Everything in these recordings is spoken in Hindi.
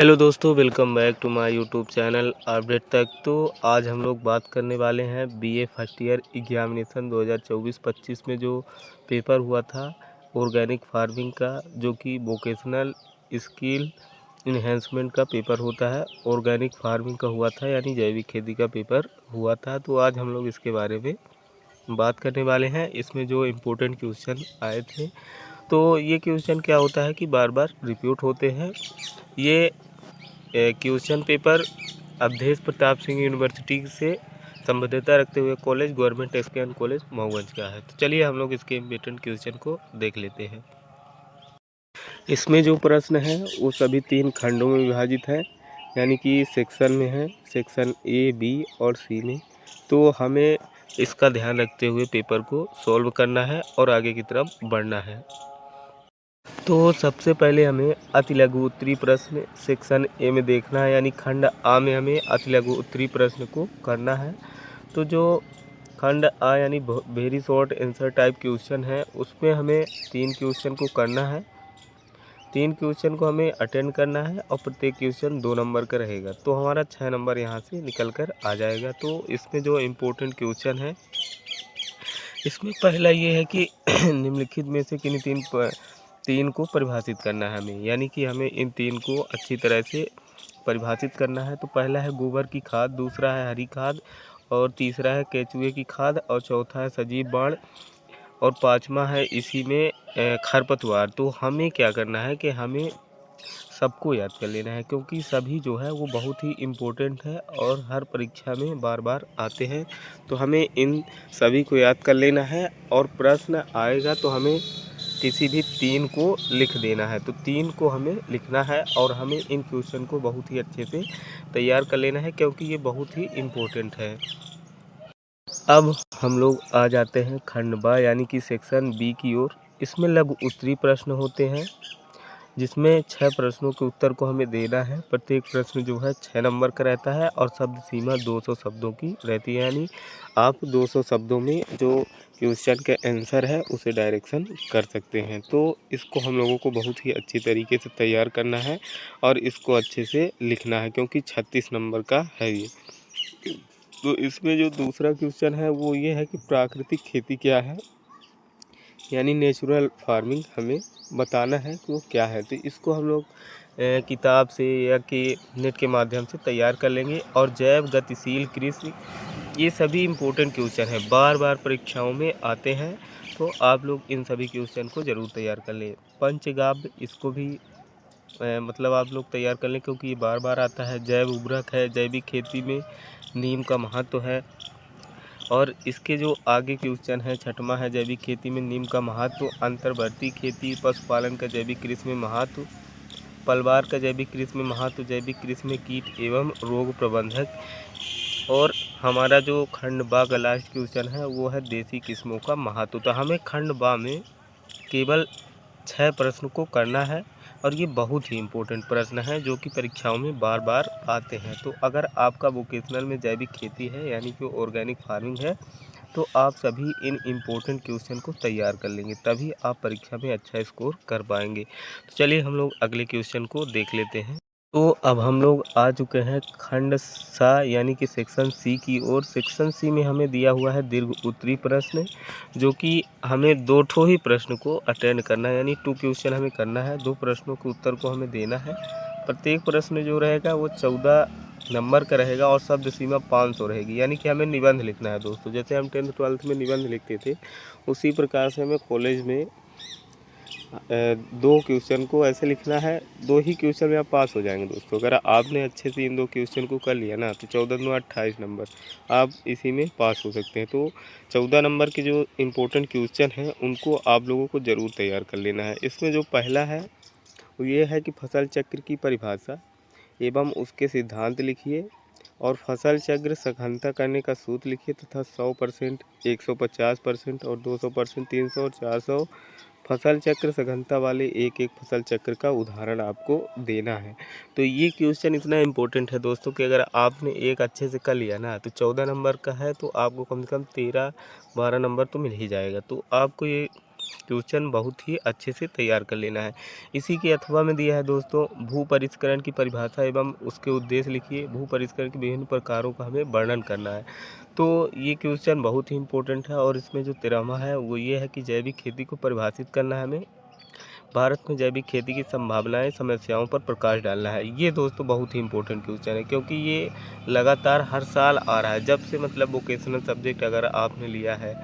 हेलो दोस्तों, welcome back to my YouTube channel update तक। तो आज हम लोग बात करने वाले हैं बीए फर्स्ट ईयर एग्जामिनेशन 2024-25 में जो पेपर हुआ था ऑर्गेनिक फार्मिंग का, जो कि वोकेशनल स्किल इन्हेंसमेंट का पेपर होता है। ऑर्गेनिक फार्मिंग का हुआ था, यानी जैविक खेती का पेपर हुआ था। तो आज हम लोग इसके बारे में बात करने वाले हैं। इसमें जो इम्पोर्टेंट क्वेश्चन आए थे, तो ये क्वेश्चन क्या होता है कि बार बार रिपीट होते हैं। ये question paper Awadhesh Pratap Singh University से संबद्धता रखते हुए college Government SKN College Mauganj का है। तो चलिए हम लोग इसके इम्पोर्टेंट क्वेश्चन को देख लेते हैं। इसमें जो प्रश्न है वो सभी 3 खंडों में विभाजित है, यानी कि सेक्शन में है, सेक्शन ए, बी और सी में। तो हमें इसका ध्यान रखते हुए पेपर को सॉल्व करना है और आगे की तरफ बढ़ना है। तो सबसे पहले हमें अति लघु उत्तरीय प्रश्न सेक्शन ए में देखना है, यानी खंड आ में हमें अति लघु उत्तरीय प्रश्न को करना है। तो जो खंड आ यानी very short answer type question है, उसमें हमें 3 क्वेश्चन को करना है। 3 क्वेश्चन को हमें अटेंड करना है और प्रत्येक क्वेश्चन 2 नंबर का रहेगा। तो हमारा 6 नंबर यहाँ से निकल कर आ जाएगा। तो इसमें जो इम्पोर्टेंट क्वेश्चन है, इसमें पहला ये है कि निम्नलिखित में से किन 3 को परिभाषित करना है हमें, यानी कि हमें इन 3 को अच्छी तरह से परिभाषित करना है। तो पहला है गोबर की खाद, दूसरा है हरी खाद, और तीसरा है केचुए की खाद, और चौथा है सजीव बाढ़, और पाँचवा है इसी में खरपतवार। तो हमें क्या करना है कि हमें सबको याद कर लेना है, क्योंकि सभी जो है वो बहुत ही इम्पोर्टेंट है और हर परीक्षा में बार बार आते हैं। तो हमें इन सभी को याद कर लेना है, और प्रश्न आएगा तो हमें किसी भी 3 को लिख देना है। तो 3 को हमें लिखना है और हमें इन क्वेश्चन को बहुत ही अच्छे से तैयार कर लेना है, क्योंकि ये बहुत ही इम्पोर्टेंट है। अब हम लोग आ जाते हैं खंड बा यानी कि सेक्शन बी की ओर। इसमें लघु उत्तरीय प्रश्न होते हैं, जिसमें 6 प्रश्नों के उत्तर को हमें देना है। प्रत्येक प्रश्न जो है 6 नंबर का रहता है और शब्द सीमा 200 शब्दों की रहती है, यानी आप 200 शब्दों में जो क्वेश्चन का आंसर है उसे डायरेक्शन कर सकते हैं। तो इसको हम लोगों को बहुत ही अच्छी तरीके से तैयार करना है और इसको अच्छे से लिखना है, क्योंकि 36 नंबर का है ये। तो इसमें जो दूसरा क्वेश्चन है वो ये है कि प्राकृतिक खेती क्या है, यानी नेचुरल फार्मिंग हमें बताना है कि वो क्या है। तो इसको हम लोग किताब से या कि नेट के माध्यम से तैयार कर लेंगे। और जैव गतिशील कृषि, ये सभी इम्पोर्टेंट क्वेश्चन हैं, बार बार परीक्षाओं में आते हैं। तो आप लोग इन सभी क्वेश्चन को ज़रूर तैयार कर लें। पंचगाव्य, इसको भी मतलब आप लोग तैयार कर लें, क्योंकि ये बार बार आता है। जैव उर्वरक है, जैविक खेती में नीम का महत्व है। और इसके जो आगे क्वेश्चन है, छठवां है जैविक खेती में नीम का महत्व, अंतर्वर्ती खेती, पशुपालन का जैविक कृषि में महत्व, पलवार का जैविक कृषि में महत्व, जैविक कृषि में कीट एवं रोग प्रबंधक। और हमारा जो खंड बा का लास्ट क्वेश्चन है वो है देसी किस्मों का महत्व। तो हमें खंड बा में केवल 6 प्रश्न को करना है, और ये बहुत ही इम्पोर्टेंट प्रश्न है जो कि परीक्षाओं में बार बार आते हैं। तो अगर आपका वोकेशनल में जैविक खेती है, यानी कि ऑर्गेनिक फार्मिंग है, तो आप सभी इन इम्पोर्टेंट क्वेश्चन को तैयार कर लेंगे, तभी आप परीक्षा में अच्छा स्कोर कर पाएंगे। तो चलिए हम लोग अगले क्वेश्चन को देख लेते हैं। तो अब हम लोग आ चुके हैं खंड सा यानी कि सेक्शन सी की ओर। सेक्शन सी में हमें दिया हुआ है दीर्घ उत्तरीय प्रश्न, जो कि हमें 2 ठो ही प्रश्न को अटेंड करना है, यानी 2 क्वेश्चन हमें करना है। 2 प्रश्नों के उत्तर को हमें देना है। प्रत्येक प्रश्न जो रहेगा वो 14 नंबर का रहेगा और शब्द सीमा 500 रहेगी, यानी कि हमें निबंध लिखना है दोस्तों। जैसे हम 10th 12th में निबंध लिखते थे, उसी प्रकार से हमें कॉलेज में 2 क्वेश्चन को ऐसे लिखना है। 2 ही क्वेश्चन में आप पास हो जाएंगे दोस्तों। अगर आपने अच्छे से इन 2 क्वेश्चन को कर लिया ना, तो 14 दूनी 28 नंबर आप इसी में पास हो सकते हैं। तो 14 नंबर के जो इम्पोर्टेंट क्वेश्चन हैं उनको आप लोगों को ज़रूर तैयार कर लेना है। इसमें जो पहला है वो ये है कि फसल चक्र की परिभाषा एवं उसके सिद्धांत लिखिए, और फसल चक्र सघनता करने का सूत्र लिखिए तथा 100%, 150% और 200%, 300 और 400 फसल चक्र सघनता वाले एक एक फसल चक्र का उदाहरण आपको देना है। तो ये क्वेश्चन इतना इम्पोर्टेंट है दोस्तों कि अगर आपने एक अच्छे से कर लिया ना, तो 14 नंबर का है, तो आपको कम से कम 13-12 नंबर तो मिल ही जाएगा। तो आपको ये क्वेश्चन बहुत ही अच्छे से तैयार कर लेना है। इसी के अथवा में दिया है दोस्तों, भू परिष्करण की परिभाषा एवं उसके उद्देश्य लिखिए। भू परिष्करण के विभिन्न प्रकारों का हमें वर्णन करना है। तो ये क्वेश्चन बहुत ही इम्पोर्टेंट है और इसमें जो 13वां है वो ये है कि जैविक खेती को परिभाषित करना है हमें। भारत में जैविक खेती की संभावनाएं, समस्याओं पर प्रकाश डालना है। ये दोस्तों बहुत ही इंपॉर्टेंट क्वेश्चन है, क्योंकि ये लगातार हर साल आ रहा है। जब से मतलब वोकेशनल सब्जेक्ट अगर आपने लिया है,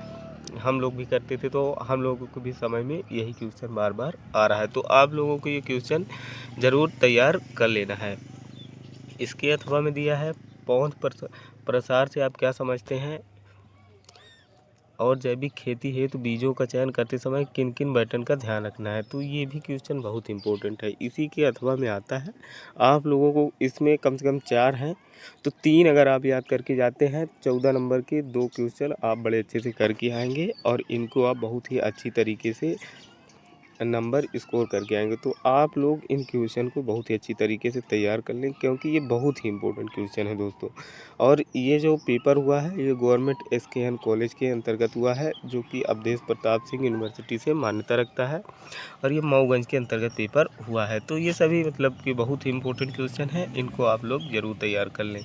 हम लोग भी करते थे, तो हम लोगों को भी समय में यही क्वेश्चन बार बार आ रहा है। तो आप लोगों को ये क्वेश्चन ज़रूर तैयार कर लेना है। इसके अथवा में दिया है, पौध प्रसार से आप क्या समझते हैं, और जैविक खेती हेतु बीजों का चयन करते समय किन किन बटन का ध्यान रखना है। तो ये भी क्वेश्चन बहुत इंपॉर्टेंट है। इसी के अथवा में आता है, आप लोगों को इसमें कम से कम 4 हैं, तो 3 अगर आप याद करके जाते हैं, 14 नंबर के 2 क्वेश्चन आप बड़े अच्छे से करके आएंगे और इनको आप बहुत ही अच्छी तरीके से नंबर स्कोर करके आएंगे। तो आप लोग इन क्वेश्चन को बहुत ही अच्छी तरीके से तैयार कर लें, क्योंकि ये बहुत ही इंपॉर्टेंट क्वेश्चन है दोस्तों। और ये जो पेपर हुआ है, ये गवर्नमेंट SKN कॉलेज के अंतर्गत हुआ है, जो कि अवधेश प्रताप सिंह यूनिवर्सिटी से मान्यता रखता है, और ये मऊगंज के अंतर्गत पेपर हुआ है। तो ये सभी मतलब कि बहुत ही इंपॉर्टेंट क्वेश्चन है, इनको आप लोग ज़रूर तैयार कर लें।